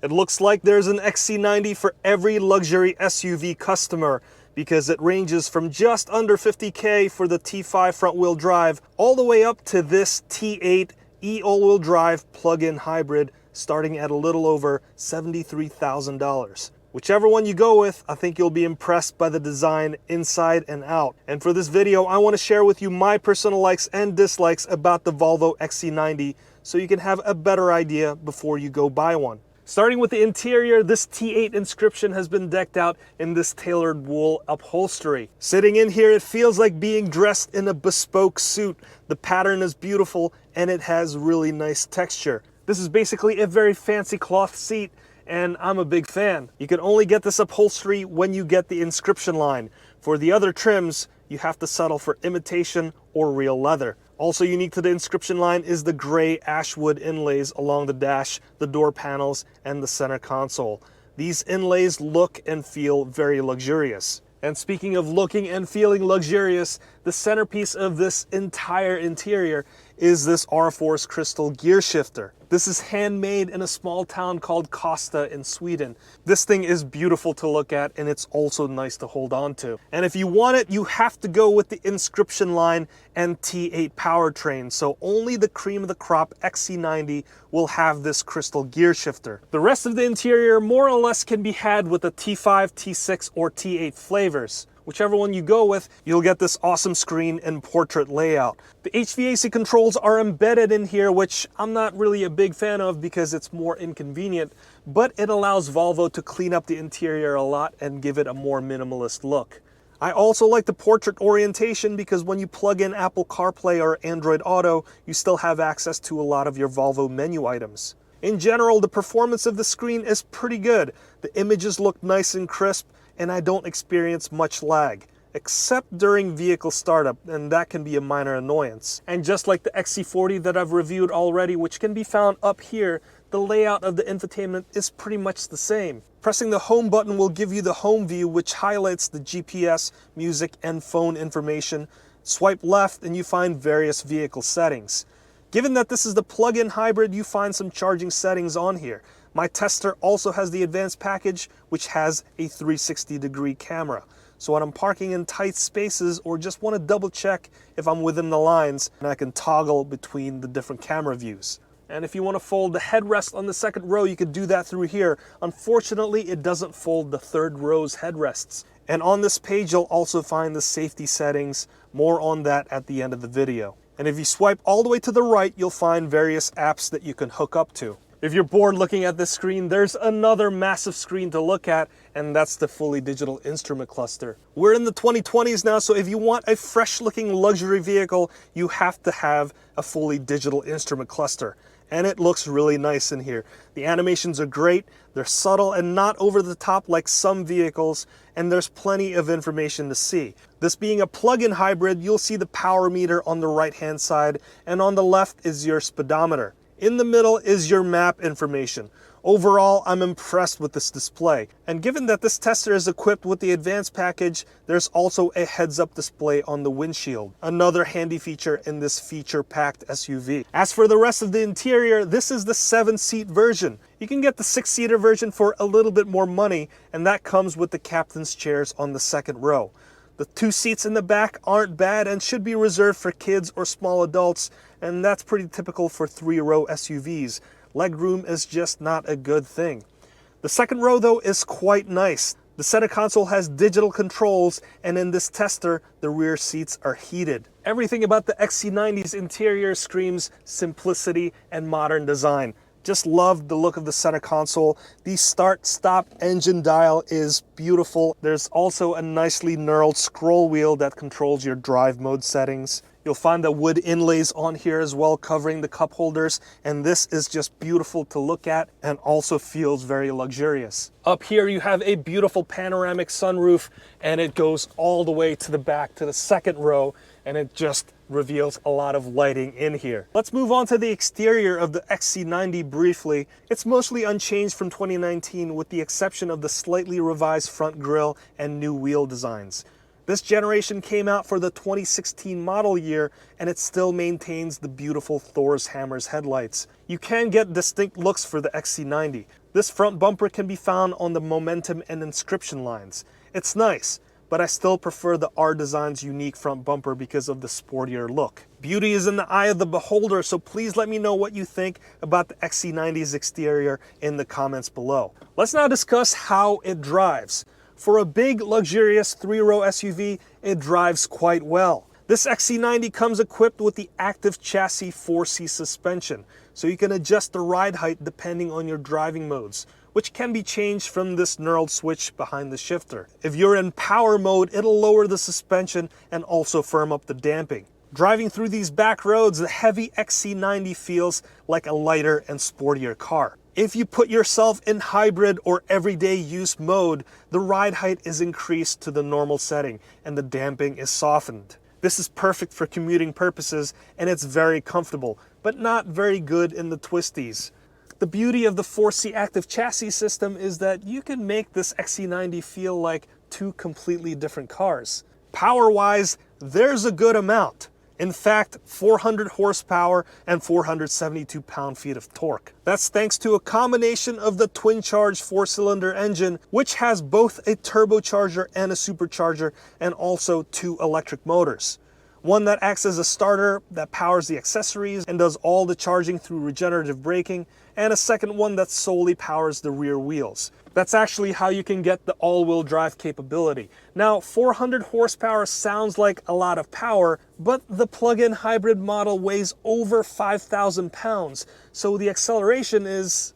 It looks like there's an XC90 for every luxury SUV customer, because it ranges from just under 50K for the T5 front-wheel drive all the way up to this T8 all-wheel drive plug-in hybrid starting at a little over $73,000. Whichever one you go with, I think you'll be impressed by the design inside and out. And for this video, I want to share with you my personal likes and dislikes about the Volvo XC90 so you can have a better idea before you go buy one. Starting with the interior, this T8 Inscription has been decked out in this tailored wool upholstery. Sitting in here, it feels like being dressed in a bespoke suit. The pattern is beautiful and it has really nice texture. This is basically a very fancy cloth seat, and I'm a big fan. You can only get this upholstery when you get the Inscription line. For the other trims, you have to settle for imitation or real leather. Also unique to the Inscription line is the gray ashwood inlays along the dash, the door panels, and the center console. These inlays look and feel very luxurious. And speaking of looking and feeling luxurious, the centerpiece of this entire interior is this R-Force crystal gear shifter. This is handmade in a small town called Kosta in Sweden. This thing is beautiful to look at, and it's also nice to hold on to. And if you want it, you have to go with the Inscription line and T8 powertrain. So only the cream of the crop XC90 will have this crystal gear shifter. The rest of the interior more or less can be had with the T5, T6, or T8 flavors. Whichever one you go with, you'll get this awesome screen and portrait layout. The HVAC controls are embedded in here, which I'm not really a big fan of because it's more inconvenient, but it allows Volvo to clean up the interior a lot and give it a more minimalist look. I also like the portrait orientation because when you plug in Apple CarPlay or Android Auto, you still have access to a lot of your Volvo menu items. In general, the performance of the screen is pretty good. The images look nice and crisp, and I don't experience much lag, except during vehicle startup, and that can be a minor annoyance. And just like the XC40 that I've reviewed already, which can be found up here, the layout of the infotainment is pretty much the same. Pressing the home button will give you the home view, which highlights the GPS, music, and phone information. Swipe left and you find various vehicle settings. Given that this is the plug-in hybrid, you find some charging settings on here. My tester also has the advanced package, which has a 360-degree camera. So when I'm parking in tight spaces or just want to double check if I'm within the lines, I can toggle between the different camera views. And if you want to fold the headrest on the second row, you could do that through here. Unfortunately, it doesn't fold the third row's headrests. And on this page, you'll also find the safety settings. More on that at the end of the video. And if you swipe all the way to the right, you'll find various apps that you can hook up to. If you're bored looking at this screen, there's another massive screen to look at, and that's the fully digital instrument cluster. We're in the 2020s now, so if you want a fresh looking luxury vehicle, you have to have a fully digital instrument cluster. And it looks really nice in here. The animations are great, they're subtle and not over the top like some vehicles, and there's plenty of information to see. This being a plug-in hybrid, you'll see the power meter on the right-hand side, and on the left is your speedometer. In the middle is your map information. Overall, I'm impressed with this display. And given that this tester is equipped with the advanced package, there's also a heads-up display on the windshield. Another handy feature in this feature-packed SUV. As for the rest of the interior, this is the 7-seat version. You can get the 6-seater version for a little bit more money, and that comes with the captain's chairs on the second row. The 2 seats in the back aren't bad and should be reserved for kids or small adults, and that's pretty typical for 3-row SUVs. Legroom is just not a good thing. The second row though is quite nice. The center console has digital controls, and in this tester, the rear seats are heated. Everything about the XC90's interior screams simplicity and modern design. Just love the look of the center console. The start-stop engine dial is beautiful. There's also a nicely knurled scroll wheel that controls your drive mode settings. You'll find the wood inlays on here as well, covering the cup holders, and this is just beautiful to look at and also feels very luxurious. Up here you have a beautiful panoramic sunroof, and it goes all the way to the back to the second row, and it just reveals a lot of lighting in here. Let's move on to the exterior of the XC90 briefly. It's mostly unchanged from 2019 with the exception of the slightly revised front grille and new wheel designs. This generation came out for the 2016 model year, and it still maintains the beautiful Thor's Hammers headlights. You can get distinct looks for the XC90. This front bumper can be found on the Momentum and Inscription lines. It's nice, but I still prefer the R-Design's unique front bumper because of the sportier look. Beauty is in the eye of the beholder, so please let me know what you think about the XC90's exterior in the comments below. Let's now discuss how it drives. For a big, luxurious 3-row SUV, it drives quite well. This XC90 comes equipped with the active chassis 4C suspension, so you can adjust the ride height depending on your driving modes, which can be changed from this knurled switch behind the shifter. If you're in power mode, it'll lower the suspension and also firm up the damping. Driving through these back roads, the heavy XC90 feels like a lighter and sportier car. If you put yourself in hybrid or everyday use mode, the ride height is increased to the normal setting and the damping is softened. This is perfect for commuting purposes and it's very comfortable, but not very good in the twisties. The beauty of the 4C active chassis system is that you can make this XC90 feel like two completely different cars. Power-wise, there's a good amount. In fact, 400 horsepower and 472 pound-feet of torque. That's thanks to a combination of the Twincharged 4-cylinder engine, which has both a turbocharger and a supercharger, and also 2 electric motors. One that acts as a starter that powers the accessories and does all the charging through regenerative braking, and a second one that solely powers the rear wheels. That's actually how you can get the all-wheel drive capability. Now, 400 horsepower sounds like a lot of power, but the plug-in hybrid model weighs over 5,000 pounds, so the acceleration is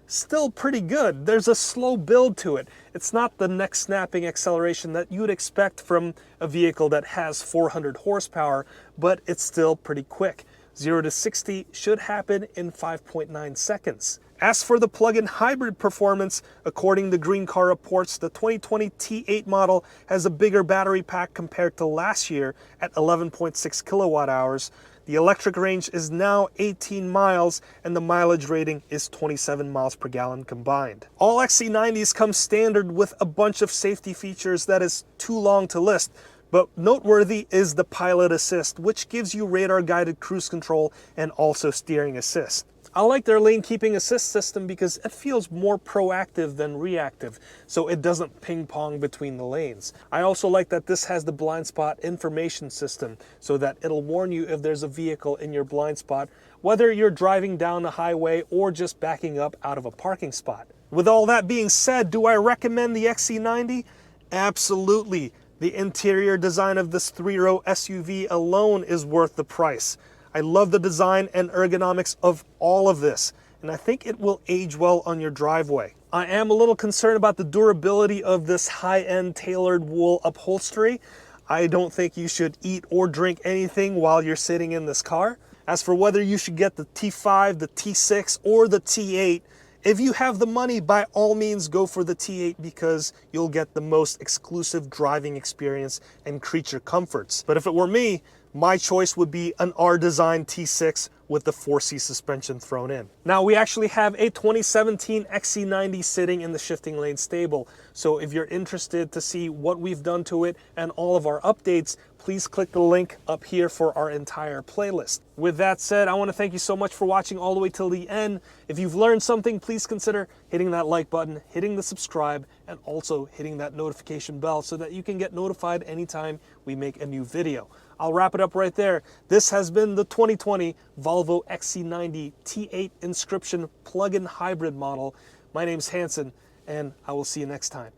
still pretty good. There's a slow build to it. It's not the neck-snapping acceleration that you'd expect from a vehicle that has 400 horsepower, but it's still pretty quick. 0 to 60 should happen in 5.9 seconds. As for the plug-in hybrid performance, according to Green Car Reports, the 2020 T8 model has a bigger battery pack compared to last year at 11.6 kilowatt hours. The electric range is now 18 miles and the mileage rating is 27 miles per gallon combined. All XC90s come standard with a bunch of safety features that is too long to list, but noteworthy is the Pilot Assist, which gives you radar-guided cruise control and also steering assist. I like their lane keeping assist system because it feels more proactive than reactive, so it doesn't ping pong between the lanes. I also like that this has the blind spot information system so that it'll warn you if there's a vehicle in your blind spot, whether you're driving down a highway or just backing up out of a parking spot. With all that being said, do I recommend the XC90? Absolutely. The interior design of this 3-row SUV alone is worth the price. I love the design and ergonomics of all of this, and I think it will age well on your driveway. I am a little concerned about the durability of this high-end tailored wool upholstery. I don't think you should eat or drink anything while you're sitting in this car. As for whether you should get the T5, the T6, or the T8, if you have the money, by all means go for the T8 because you'll get the most exclusive driving experience and creature comforts. But if it were me, my choice would be an R-Design T6 with the 4C suspension thrown in. Now, we actually have a 2017 XC90 sitting in the shifting lane stable, so if you're interested to see what we've done to it and all of our updates, please click the link up here for our entire playlist. With that said, I want to thank you so much for watching all the way till the end. If you've learned something, please consider hitting that like button, hitting the subscribe, and also hitting that notification bell so that you can get notified anytime we make a new video. I'll wrap it up right there. This has been the 2020 Volvo XC90 T8 Inscription plug-in hybrid model. My name's Hanson, and I will see you next time.